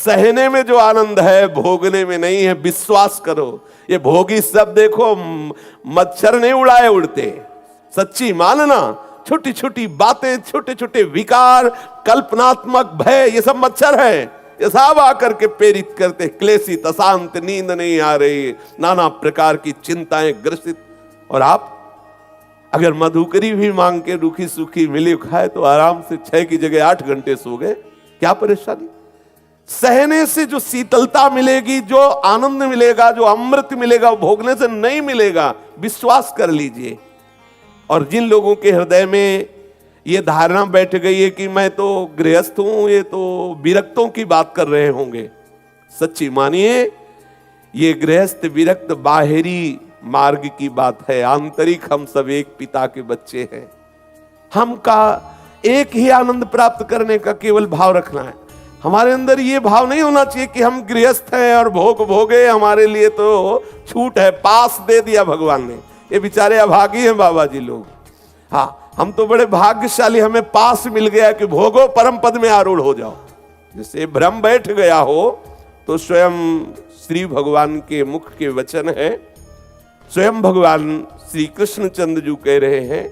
सहने में जो आनंद है भोगने में नहीं है, विश्वास करो। ये भोगी सब देखो मच्छर नहीं उड़ाए उड़ते, सच्ची मानना। छोटी छोटी बातें, छोटे छोटे विकार, कल्पनात्मक भय, ये सब मच्छर है। ये सब आकर के प्रेरित करते, क्लेशित, अशांत, नींद नहीं आ रही, नाना प्रकार की चिंताएं ग्रसित। और आप अगर मधुकरी भी मांग के रूखी सूखी मिली खाए तो आराम से 6 की जगह 8 घंटे सो गए, क्या परेशानी। सहने से जो शीतलता मिलेगी, जो आनंद मिलेगा, जो अमृत मिलेगा, वो भोगने से नहीं मिलेगा, विश्वास कर लीजिए। और जिन लोगों के हृदय में ये धारणा बैठ गई है कि मैं तो गृहस्थ हूं, ये तो विरक्तों की बात कर रहे होंगे, सच्ची मानिए ये गृहस्थ विरक्त बाहरी मार्ग की बात है। आंतरिक हम सब एक पिता के बच्चे हैं। हमका एक ही आनंद प्राप्त करने का केवल भाव रखना है। हमारे अंदर ये भाव नहीं होना चाहिए कि हम गृहस्थ हैं और भोग भोगे, हमारे लिए तो छूट है, पास दे दिया भगवान ने। ये बेचारे अभागी हैं बाबा जी लोग। हाँ, हम तो बड़े भाग्यशाली, हमें पास मिल गया कि भोगो परम पद में आरूढ़ हो जाओ। जैसे भ्रम बैठ गया हो तो स्वयं श्री भगवान के मुख के वचन है, स्वयं भगवान श्री कृष्णचंद्र जी कह रहे हैं,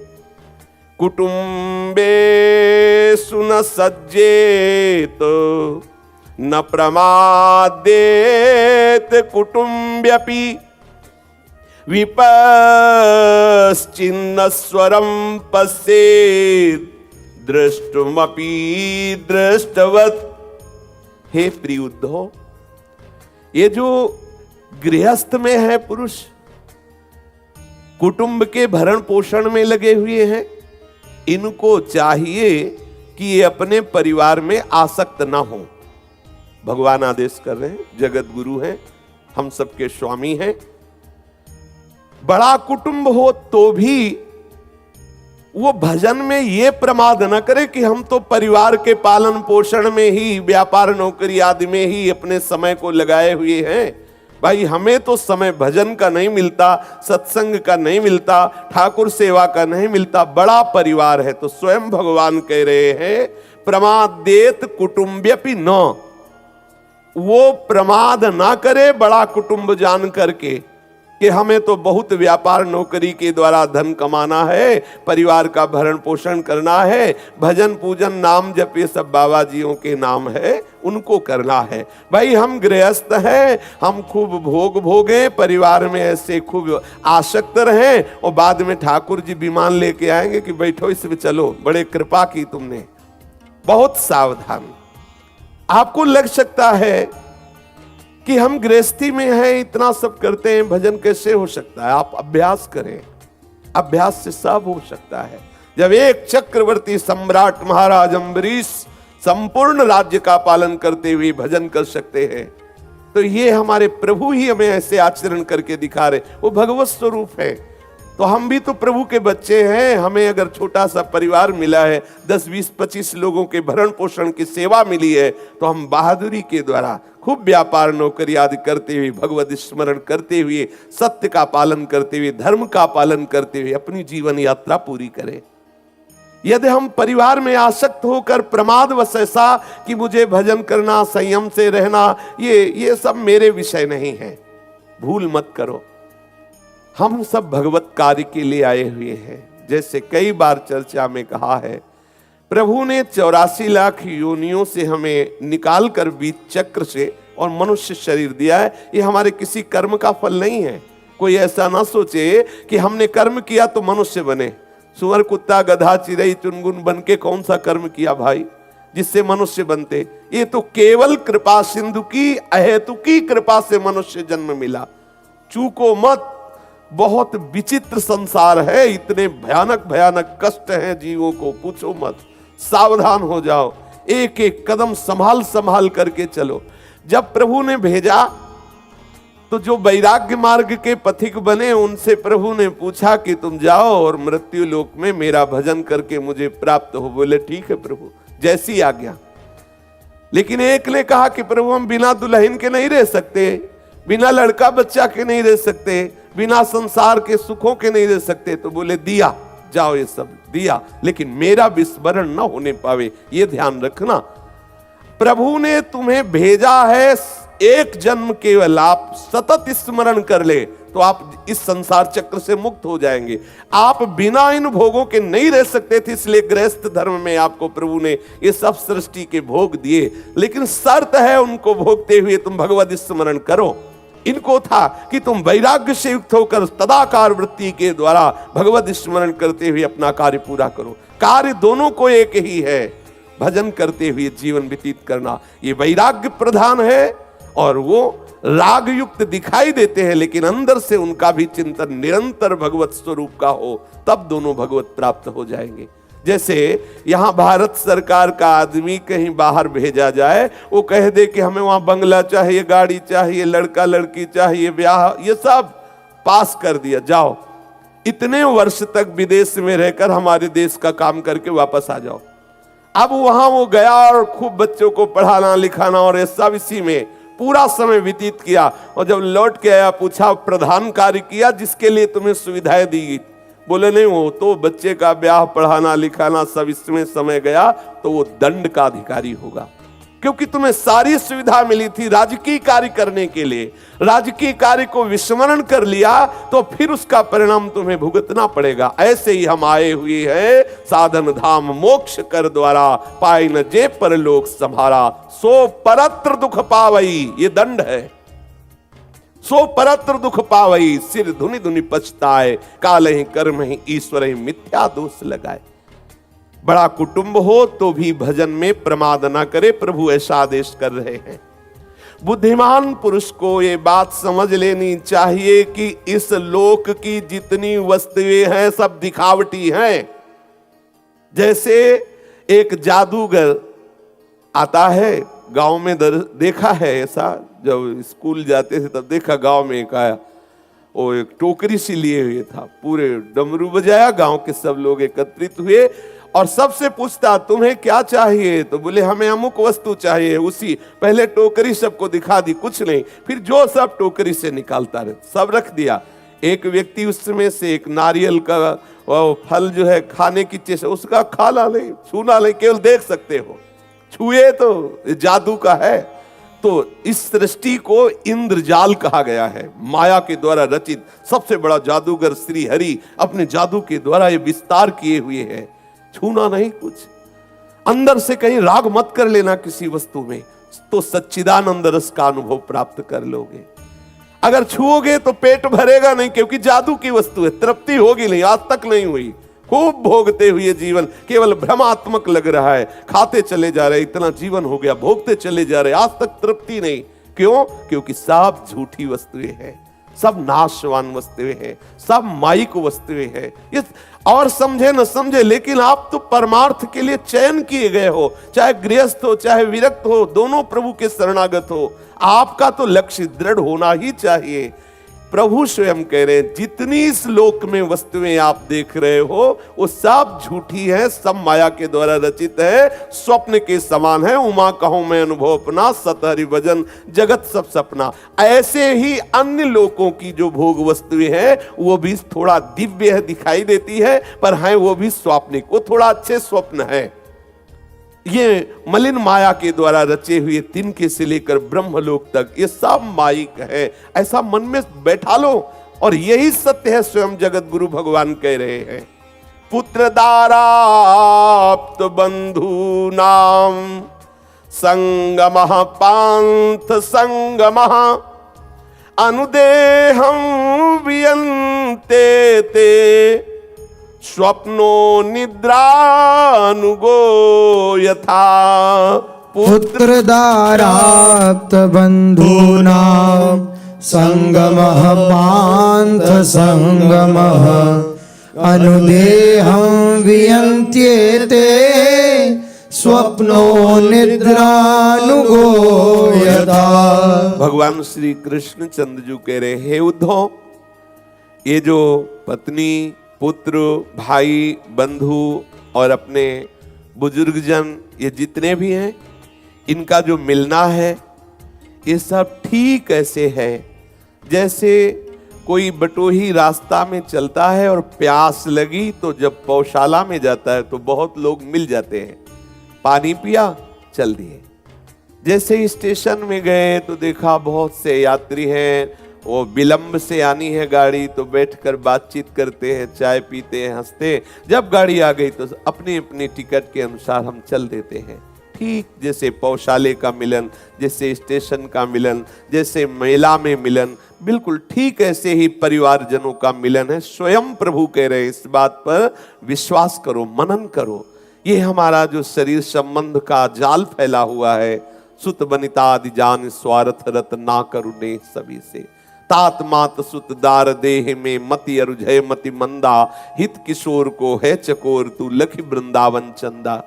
कुटुंबे सुन सज्जेत न प्रमादेत कुटुंब्यपि विपश्चिन्न स्वरम पश्येत दृष्टुमपि दृष्टवत। हे प्रिय उद्धव, ये जो गृहस्थ में है पुरुष, कुटुंब के भरण पोषण में लगे हुए हैं, इनको चाहिए कि ये अपने परिवार में आसक्त ना हो। भगवान आदेश कर रहे हैं, जगत गुरु हैं, हम सबके स्वामी हैं। बड़ा कुटुंब हो तो भी वो भजन में ये प्रमाद न करे कि हम तो परिवार के पालन पोषण में ही, व्यापार नौकरी आदि में ही अपने समय को लगाए हुए हैं। भाई हमें तो समय भजन का नहीं मिलता, सत्संग का नहीं मिलता, ठाकुर सेवा का नहीं मिलता, बड़ा परिवार है। तो स्वयं भगवान कह रहे हैं, प्रमादेत कुटुंब्यपि न, वो प्रमाद ना करे बड़ा कुटुंब जान करके कि हमें तो बहुत व्यापार नौकरी के द्वारा धन कमाना है, परिवार का भरण पोषण करना है, भजन पूजन नाम जप ये सब बाबा जियों के नाम है, उनको करना है। भाई हम गृहस्थ हैं, हम खूब भोग भोगे, परिवार में ऐसे खूब आसक्त रहें और बाद में ठाकुर जी विमान लेके आएंगे कि बैठो इसमें चलो, बड़े कृपा की तुमने। बहुत सावधान। आपको लग सकता है कि हम गृहस्थी में हैं, इतना सब करते हैं, भजन कैसे हो सकता है। आप अभ्यास करें, अभ्यास से सब हो सकता है। जब एक चक्रवर्ती सम्राट महाराज अम्बरीश संपूर्ण राज्य का पालन करते हुए भजन कर सकते हैं, तो ये हमारे प्रभु ही हमें ऐसे आचरण करके दिखा रहे। वो भगवत स्वरूप है। तो हम भी तो प्रभु के बच्चे हैं। हमें अगर छोटा सा परिवार मिला है, 10, 20, 25 लोगों के भरण पोषण की सेवा मिली है, तो हम बहादुरी के द्वारा खूब व्यापार नौकरी आदि करते हुए, भगवत स्मरण करते हुए, सत्य का पालन करते हुए, धर्म का पालन करते हुए अपनी जीवन यात्रा पूरी करें। यदि हम परिवार में आसक्त होकर प्रमादवश ऐसा कि मुझे भजन करना, संयम से रहना, ये सब मेरे विषय नहीं है, भूल मत करो। हम सब भगवत कार्य के लिए आए हुए हैं। जैसे कई बार चर्चा में कहा है, प्रभु ने 84 लाख योनियों से हमें निकाल कर बीच चक्र से और मनुष्य शरीर दिया है। ये हमारे किसी कर्म का फल नहीं है। कोई ऐसा ना सोचे कि हमने कर्म किया तो मनुष्य बने। सुअर, कुत्ता, गधा, चिड़ै, चुनगुन बन के कौन सा कर्म किया भाई जिससे मनुष्य बनते। ये तो केवल कृपा सिंधु की अहेतुकी कृपा से मनुष्य जन्म मिला। चूको मत, बहुत विचित्र संसार है, इतने भयानक भयानक कष्ट हैं जीवों को, पूछो मत। सावधान हो जाओ, एक एक कदम संभाल संभाल करके चलो। जब प्रभु ने भेजा तो जो वैराग्य मार्ग के पथिक बने, उनसे प्रभु ने पूछा कि तुम जाओ और मृत्यु लोक में मेरा भजन करके मुझे प्राप्त हो। बोले ठीक है प्रभु, जैसी आज्ञा। लेकिन एक ने कहा कि प्रभु हम बिना दुल्हन के नहीं रह सकते, बिना लड़का बच्चा के नहीं रह सकते, बिना संसार के सुखों के नहीं रह सकते। तो बोले दिया, जाओ ये सब दिया, लेकिन मेरा विस्मरण न होने पावे, ये ध्यान रखना। प्रभु ने तुम्हें भेजा है एक जन्म केवल, आप सतत स्मरण कर ले तो आप इस संसार चक्र से मुक्त हो जाएंगे। आप बिना इन भोगों के नहीं रह सकते थे, इसलिए गृहस्थ धर्म में आपको प्रभु ने ये सब सृष्टि के भोग दिए, लेकिन शर्त है उनको भोगते हुए तुम भगवत स्मरण करो। इनको था कि तुम वैराग्य से युक्त होकर तदाकार वृत्ति के द्वारा भगवत स्मरण करते हुए अपना कार्य पूरा करो। कार्य दोनों को एक ही है, भजन करते हुए जीवन व्यतीत करना। ये वैराग्य प्रधान है और वो राग युक्त दिखाई देते हैं, लेकिन अंदर से उनका भी चिंतन निरंतर भगवत स्वरूप का हो, तब दोनों भगवत प्राप्त हो जाएंगे। जैसे यहां भारत सरकार का आदमी कहीं बाहर भेजा जाए, वो कह दे कि हमें वहां बंगला चाहिए, गाड़ी चाहिए, लड़का लड़की चाहिए, ब्याह, ये सब पास कर दिया, जाओ इतने वर्ष तक विदेश में रहकर हमारे देश का काम करके वापस आ जाओ। अब वहां वो गया और खूब बच्चों को पढ़ाना लिखाना और ये सब इसी में पूरा समय व्यतीत किया, और जब लौट के आया पूछा प्रधान कार्य किया जिसके लिए तुम्हें सुविधाएं दी? बोले नहीं, वो तो बच्चे का ब्याह पढ़ाना लिखाना सब इसमें समय गया, तो वो दंड का अधिकारी होगा, क्योंकि तुम्हें सारी सुविधा मिली थी राजकीय कार्य करने के लिए। राजकीय कार्य को विस्मरण कर लिया तो फिर उसका परिणाम तुम्हें भुगतना पड़ेगा। ऐसे ही हम आए हुए हैं साधन धाम मोक्ष कर द्वारा, पाई न जे परलोक संभारा, सो परत्र दुख पावई, ये दंड है। सो परत्र दुख पावई, सिर धुनि धुनि पछताए, कालहि कर्महि ईश्वरहि मिथ्या दोष लगाए। बड़ा कुटुंब हो तो भी भजन में प्रमाद ना करे, प्रभु ऐसा आदेश कर रहे हैं। बुद्धिमान पुरुष को ये बात समझ लेनी चाहिए कि इस लोक की जितनी वस्तुएं हैं सब दिखावटी हैं। जैसे एक जादूगर आता है, गांव में देखा है ऐसा, जब स्कूल जाते थे तब देखा, गांव में एक आया, वो एक टोकरी सी लिए हुए था, पूरे डमरू बजाया, गांव के सब लोग एकत्रित हुए और सबसे पूछता तुम्हें क्या चाहिए? तो बोले हमें अमुक वस्तु चाहिए। उसी पहले टोकरी सबको दिखा दी, कुछ नहीं, फिर जो सब टोकरी से निकालता रहे सब रख दिया। एक व्यक्ति उसमें से एक नारियल का फल जो है खाने की चीज, उसका खाना नहीं, छूना नहीं, केवल देख सकते हो, छुए तो जादू का है। तो इस सृष्टि को इंद्रजाल कहा गया है, माया के द्वारा रचित सबसे बड़ा जादूगर श्री हरि अपने जादू के द्वारा ये विस्तार किए हुए हैं। छूना नहीं कुछ, अंदर से कहीं राग मत कर लेना किसी वस्तु में, तो सच्चिदानंद रस का अनुभव प्राप्त कर लोगे। अगर छुओगे तो पेट भरेगा नहीं, क्योंकि जादू की वस्तु है, तृप्ति होगी नहीं, आज तक नहीं हुई। खूब भोगते हुए जीवन केवल भ्रमात्मक लग रहा है, खाते चले जा रहे, इतना जीवन हो गया, भोगते चले जा रहे, आज तक तृप्ति नहीं। क्यों? क्योंकि सब झूठी वस्तुएं हैं, सब नाशवान वस्तुएं हैं, सब माइक वस्तुएं हैं। ये और समझे न समझे, लेकिन आप तो परमार्थ के लिए चयन किए गए हो, चाहे गृहस्थ हो चाहे विरक्त हो, दोनों प्रभु के शरणागत हो। आपका तो लक्ष्य दृढ़ होना ही चाहिए। प्रभु स्वयं कह रहे हैं जितनी इस लोक में वस्तुएं आप देख रहे हो वो सब झूठी है, सब माया के द्वारा रचित है, स्वप्न के समान है। उमा कहूं मैं अनुभव अपना, सतहरि भजन जगत सब सपना। ऐसे ही अन्य लोकों की जो भोग वस्तुएं हैं वो भी थोड़ा दिव्य है, दिखाई देती है, पर है वो भी स्वाप्निक, वो थोड़ा अच्छे स्वप्न है। ये मलिन माया के द्वारा रचे हुए तिनके से लेकर ब्रह्मलोक तक ये सब माइक है, ऐसा मन में बैठा लो। और यही सत्य है, स्वयं जगत गुरु भगवान कह रहे हैं, पुत्र दाराप्त बंधु नाम संगमः पांथ संगमः अनुदेहं वियन्ते ते स्वप्नो निद्रानुगो यथा। पुत्र दाराप्त बंधूनां संगमः पांथ संगमः अनुदेहं वियन्त्येते स्वप्नो निद्रानुगो यथा। भगवान श्री कृष्ण चंद्र जी कह रहे हे उद्धव, ये जो पत्नी पुत्र भाई बंधु और अपने बुजुर्गजन ये जितने भी हैं, इनका जो मिलना है ये सब ठीक ऐसे है जैसे कोई बटोही रास्ता में चलता है और प्यास लगी तो जब पौशाला में जाता है तो बहुत लोग मिल जाते हैं, पानी पिया चल दिए, जैसे ही स्टेशन में गए तो देखा बहुत से यात्री हैं, वो विलंब से आनी है गाड़ी तो बैठकर बातचीत करते हैं, चाय पीते हैं, हंसते। जब गाड़ी आ गई तो अपनी अपनी टिकट के अनुसार हम चल देते हैं। ठीक जैसे पौशाले का मिलन, जैसे स्टेशन का मिलन, जैसे मेला में मिलन, बिल्कुल ठीक ऐसे ही परिवारजनों का मिलन है। स्वयं प्रभु कह रहे हैं, इस बात पर विश्वास करो, मनन करो। ये हमारा जो शरीर संबंध का जाल फैला हुआ है, सुत बनिता आदि जान स्वार्थ रत ना करुणे सभी से, तात मात सुत दार देह में मति अरुझय मति मंदा, हित किशोर को है चकोर तू लखी वृंदावन चंदा।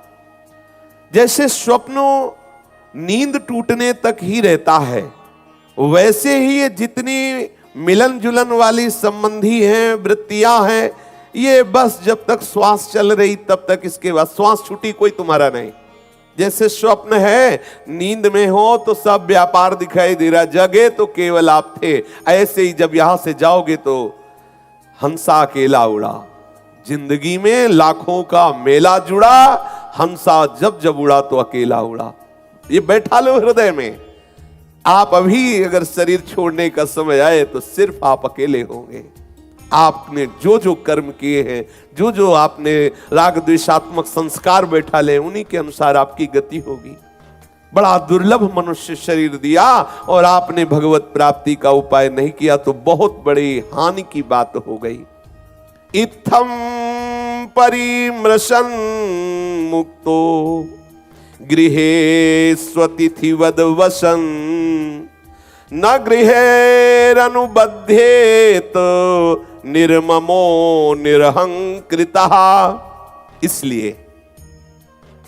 जैसे स्वप्नों नींद टूटने तक ही रहता है, वैसे ही ये जितनी मिलन जुलन वाली संबंधी हैं, वृत्तियां हैं, ये बस जब तक श्वास चल रही तब तक, इसके बाद श्वास छूटी कोई तुम्हारा नहीं। जैसे स्वप्न है, नींद में हो तो सब व्यापार दिखाई दे रहा, जगे तो केवल आप थे। ऐसे ही जब यहां से जाओगे तो हंसा अकेला उड़ा, जिंदगी में लाखों का मेला जुड़ा, हंसा जब जब उड़ा तो अकेला उड़ा। ये बैठा लो हृदय में। आप अभी अगर शरीर छोड़ने का समय आए तो सिर्फ आप अकेले होंगे। आपने जो जो कर्म किए हैं, जो जो आपने राग द्वेषात्मक संस्कार बैठा ले, उन्हीं के अनुसार आपकी गति होगी। बड़ा दुर्लभ मनुष्य शरीर दिया और आपने भगवत प्राप्ति का उपाय नहीं किया तो बहुत बड़ी हानि की बात हो गई। इत्थम परिमृशन मुक्तो गृहे स्वतिथिवद वसन, न गृहेरनुबध्येत निर्ममो निरहंकृता। इसलिए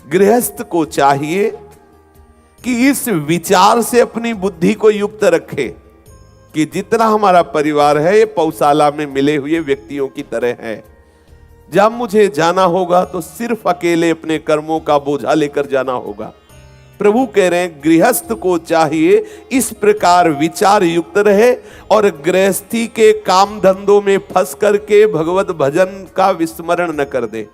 गृहस्थ को चाहिए कि इस विचार से अपनी बुद्धि को युक्त रखे कि जितना हमारा परिवार है ये पौशाला में मिले हुए व्यक्तियों की तरह है। जब मुझे जाना होगा तो सिर्फ अकेले अपने कर्मों का बोझा लेकर जाना होगा। प्रभु कह रहे हैं गृहस्थ को चाहिए इस प्रकार विचार युक्त रहे और गृहस्थी के काम धंधों में फंस करके भगवत भजन का विस्मरण न कर दे।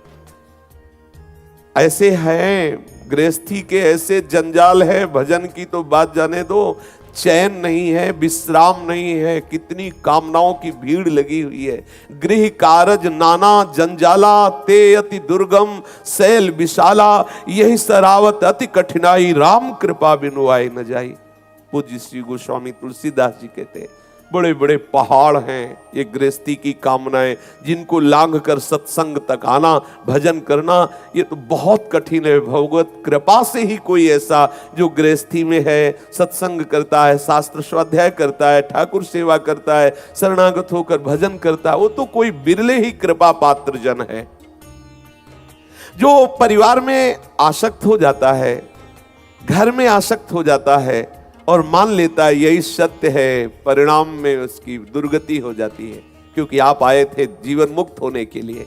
ऐसे हैं गृहस्थी के ऐसे जंजाल है, भजन की तो बात जाने दो, चैन नहीं है, विश्राम नहीं है, कितनी कामनाओं की भीड़ लगी हुई है। गृह कारज नाना जंजाला, ते अति दुर्गम शैल विशाला, यही सरावत अति कठिनाई, राम कृपा बिनु आए न जाई। पूज्य श्री गोस्वामी तुलसीदास जी कहते हैं बड़े बड़े पहाड़ हैं ये गृहस्थी की कामनाएं, जिनको लांघ कर सत्संग तक आना, भजन करना, ये तो बहुत कठिन है। भगवत कृपा से ही कोई ऐसा जो गृहस्थी में है, सत्संग करता है, शास्त्र स्वाध्याय करता है, ठाकुर सेवा करता है, शरणागत होकर भजन करता है, वो तो कोई बिरले ही कृपा पात्र जन है। जो परिवार में आसक्त हो जाता है, घर में आसक्त हो जाता है और मान लेता है यही सत्य है, परिणाम में उसकी दुर्गति हो जाती है। क्योंकि आप आए थे जीवन मुक्त होने के लिए,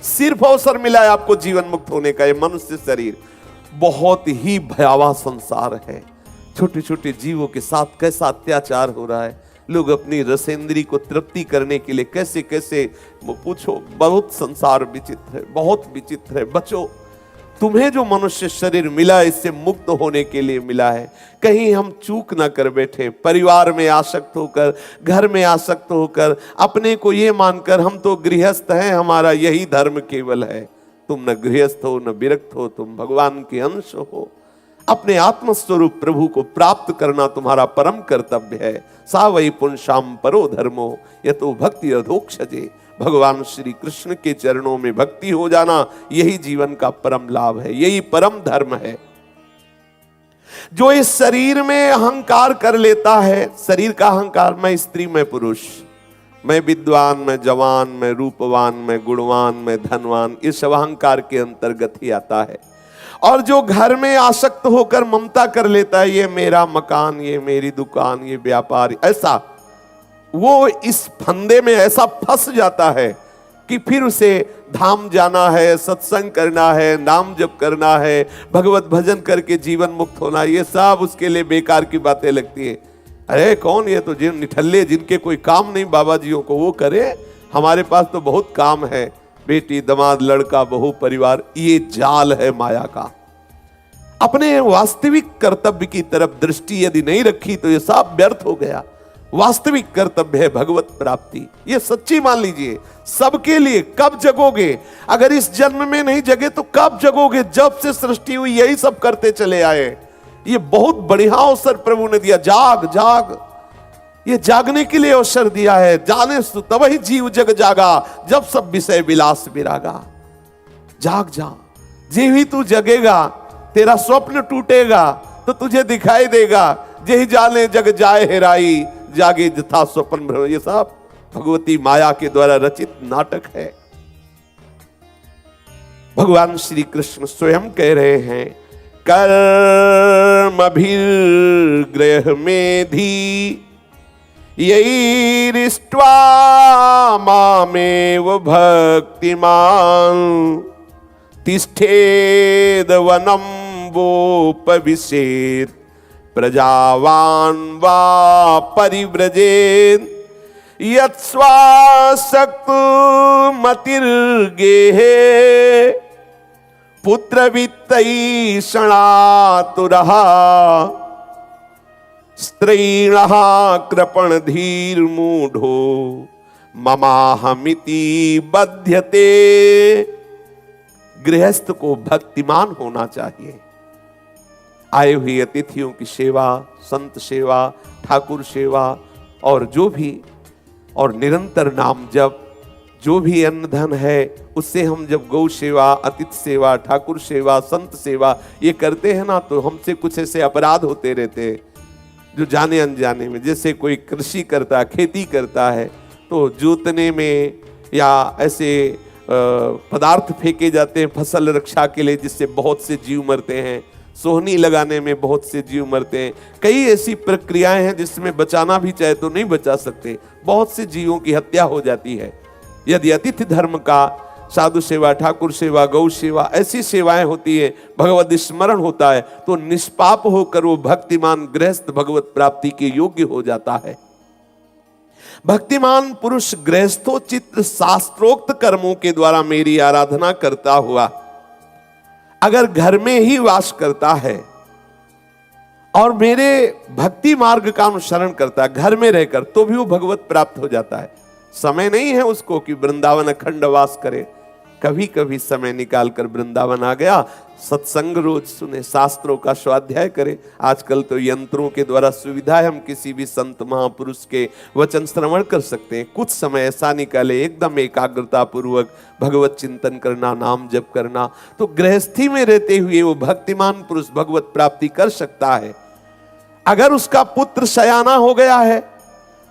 सिर्फ अवसर मिला है आपको जीवन मुक्त होने का। ये मनुष्य शरीर बहुत ही भयावह संसार है। छोटे छोटे जीवों के साथ कैसा अत्याचार हो रहा है। लोग अपनी रसेंद्री को तृप्ति करने के लिए कैसे कैसे पूछो, बहुत संसार विचित्र है, बहुत विचित्र है। बचो, तुम्हें जो मनुष्य शरीर मिला इससे मुक्त होने के लिए मिला है। कहीं हम चूक ना कर बैठे, परिवार में आसक्त होकर, घर में आसक्त होकर, अपने को ये मानकर हम तो गृहस्थ हैं, हमारा यही धर्म केवल है। तुम न गृहस्थ हो न विरक्त हो, तुम भगवान के अंश हो। अपने आत्मस्वरूप प्रभु को प्राप्त करना तुम्हारा परम कर्तव्य है। सा वै पुंसाम परो धर्मो यतो भक्ति अधोक्षजे। भगवान श्री कृष्ण के चरणों में भक्ति हो जाना यही जीवन का परम लाभ है, यही परम धर्म है। जो इस शरीर में अहंकार कर लेता है, शरीर का अहंकार, मैं स्त्री मैं पुरुष, मैं विद्वान मैं जवान मैं रूपवान मैं गुणवान मैं धनवान, इस अहंकार के अंतर्गत ही आता है। और जो घर में आसक्त होकर ममता कर लेता है, ये मेरा मकान, ये मेरी दुकान, ये व्यापार, ऐसा वो इस फंदे में ऐसा फंस जाता है कि फिर उसे धाम जाना है, सत्संग करना है, नाम जप करना है, भगवत भजन करके जीवन मुक्त होना, ये सब उसके लिए बेकार की बातें लगती है। अरे कौन, ये तो जिन निठल्ले जिनके कोई काम नहीं बाबा जियों को, वो करे, हमारे पास तो बहुत काम है। बेटी दामाद लड़का बहू परिवार, ये जाल है माया का। अपने वास्तविक कर्तव्य की तरफ दृष्टि यदि नहीं रखी तो ये सब व्यर्थ हो गया। वास्तविक कर्तव्य है भगवत प्राप्ति, ये सच्ची मान लीजिए सबके लिए। कब जगोगे? अगर इस जन्म में नहीं जगे तो कब जगोगे? जब से सृष्टि हुई यही सब करते चले आए। ये बहुत बढ़िया अवसर प्रभु ने दिया, जाग जाग, ये जागने के लिए अवसर दिया है। जाने तब ही जीव जग जागा, जब सब विषय विलास विरागा। जाग जा, जे ही तू जगेगा तेरा स्वप्न टूटेगा तो तुझे दिखाई देगा। जे जाने जग जाए हेराई, जागे जथा स्वप्न भ्रम। ये सब भगवती माया के द्वारा रचित नाटक है। भगवान श्री कृष्ण स्वयं कह रहे हैं, कर्म अभिर्ग्रह मेधि यैरिष्ट्वा मामेव भक्तिमान् तिष्ठेद वनं वोपविशेत् प्रजावान् वा परिव्रजेत् यत्स्वासक्तो मतिर्गेहे पुत्रवित्तैषणातुरः स्त्रीणः कृपणधीर्मूढो ममाहमिति बध्यते। गृहस्थ को भक्तिमान होना चाहिए। आए हुए अतिथियों की सेवा, संत सेवा, ठाकुर सेवा और जो भी और निरंतर नाम जप, जो भी अन्न धन है उससे हम जब गौ सेवा, अतिथि सेवा, ठाकुर सेवा, संत सेवा ये करते हैं ना, तो हमसे कुछ ऐसे अपराध होते रहते हैं जो जाने अनजाने में। जैसे कोई कृषि करता है, खेती करता है, तो जोतने में या ऐसे पदार्थ फेंके जाते हैं फसल रक्षा के लिए, जिससे बहुत से जीव मरते हैं। सोहनी लगाने में बहुत से जीव मरते हैं। कई ऐसी प्रक्रियाएं हैं जिसमें बचाना भी चाहे तो नहीं बचा सकते, बहुत से जीवों की हत्या हो जाती है। यदि अतिथि धर्म का, साधु सेवा, ठाकुर सेवा, गौ सेवा, ऐसी सेवाएं होती है, भगवत स्मरण होता है, तो निष्पाप होकर वो भक्तिमान गृहस्थ भगवत प्राप्ति के योग्य हो जाता है। भक्तिमान पुरुष गृहस्थोचित शास्त्रोक्त कर्मों के द्वारा मेरी आराधना करता हुआ अगर घर में ही वास करता है और मेरे भक्ति मार्ग का अनुसरण करता है घर में रहकर, तो भी वो भगवत प्राप्त हो जाता है। समय नहीं है उसको कि वृंदावन अखंड वास करे, कभी कभी समय निकालकर वृंदावन आ गया, सत्संग रोज सुने, शास्त्रों का स्वाध्याय करे। आजकल तो यंत्रों के द्वारा सुविधा है, हम किसी भी संत महापुरुष के वचन श्रवण कर सकते हैं। कुछ समय ऐसा निकाले, एकदम एकाग्रता पूर्वक भगवत चिंतन करना, नाम जप करना, तो गृहस्थी में रहते हुए वो भक्तिमान पुरुष भगवत प्राप्ति कर सकता है। अगर उसका पुत्र सयाना हो गया है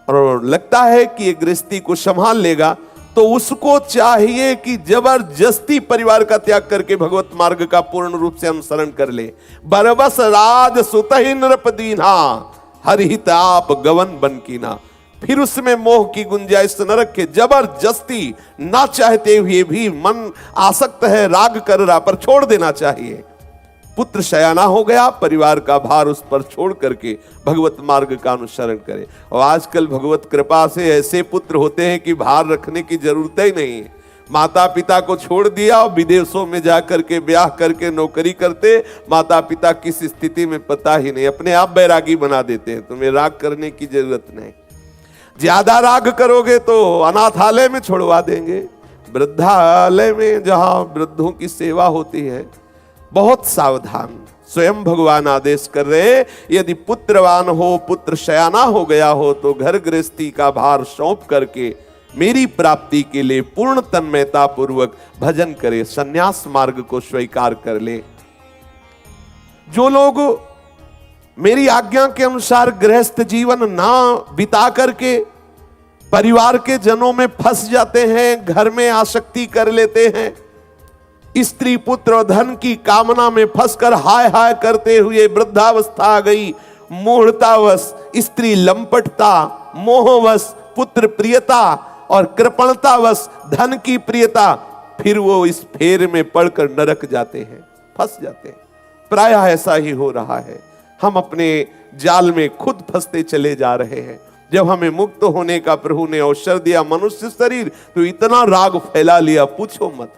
और लगता है कि ये गृहस्थी को संभाल लेगा, तो उसको चाहिए कि जबरदस्ती परिवार का त्याग करके भगवत मार्ग का पूर्ण रूप से अनुसरण कर ले। बरबस राज सुतहि नृपदीना हरिहित आप गवन बन कीना। फिर उसमें मोह की गुंजाइश न रखे, जबरदस्ती ना चाहते हुए भी मन आसक्त है, राग कर रहा, पर छोड़ देना चाहिए। पुत्र शयाना हो गया, परिवार का भार उस पर छोड़ करके भगवत मार्ग का अनुसरण करे। और आजकल भगवत कृपा से ऐसे पुत्र होते हैं कि भार रखने की जरूरत ही नहीं है। माता पिता को छोड़ दिया और विदेशों में जाकर के ब्याह करके नौकरी करते, माता पिता किस स्थिति में पता ही नहीं, अपने आप बैरागी बना देते हैं। तुम्हें राग करने की जरूरत नहीं, ज्यादा राग करोगे तो अनाथालय में छोड़वा देंगे, वृद्धालय में जहां वृद्धों की सेवा होती है। बहुत सावधान, स्वयं भगवान आदेश कर रहे, यदि पुत्रवान हो, पुत्र शयाना हो गया हो, तो घर गृहस्थी का भार सौंप करके मेरी प्राप्ति के लिए पूर्ण तन्मयता पूर्वक भजन करे, संन्यास मार्ग को स्वीकार कर ले। जो लोग मेरी आज्ञा के अनुसार गृहस्थ जीवन ना बिता करके परिवार के जनों में फंस जाते हैं, घर में आसक्ति कर लेते हैं, स्त्री पुत्र और धन की कामना में फंसकर हाय हाय करते हुए वृद्धावस्था आ गई, मूढ़तावश, स्त्री लंपटता, मोहवश, पुत्र प्रियता और कृपणतावश धन की प्रियता, फिर वो इस फेर में पड़कर नरक जाते हैं, फंस जाते हैं। प्रायः ऐसा ही हो रहा है, हम अपने जाल में खुद फंसते चले जा रहे हैं। जब हमें मुक्त होने का प्रभु ने अवसर दिया मनुष्य शरीर, तो इतना राग फैला लिया, पूछो मत।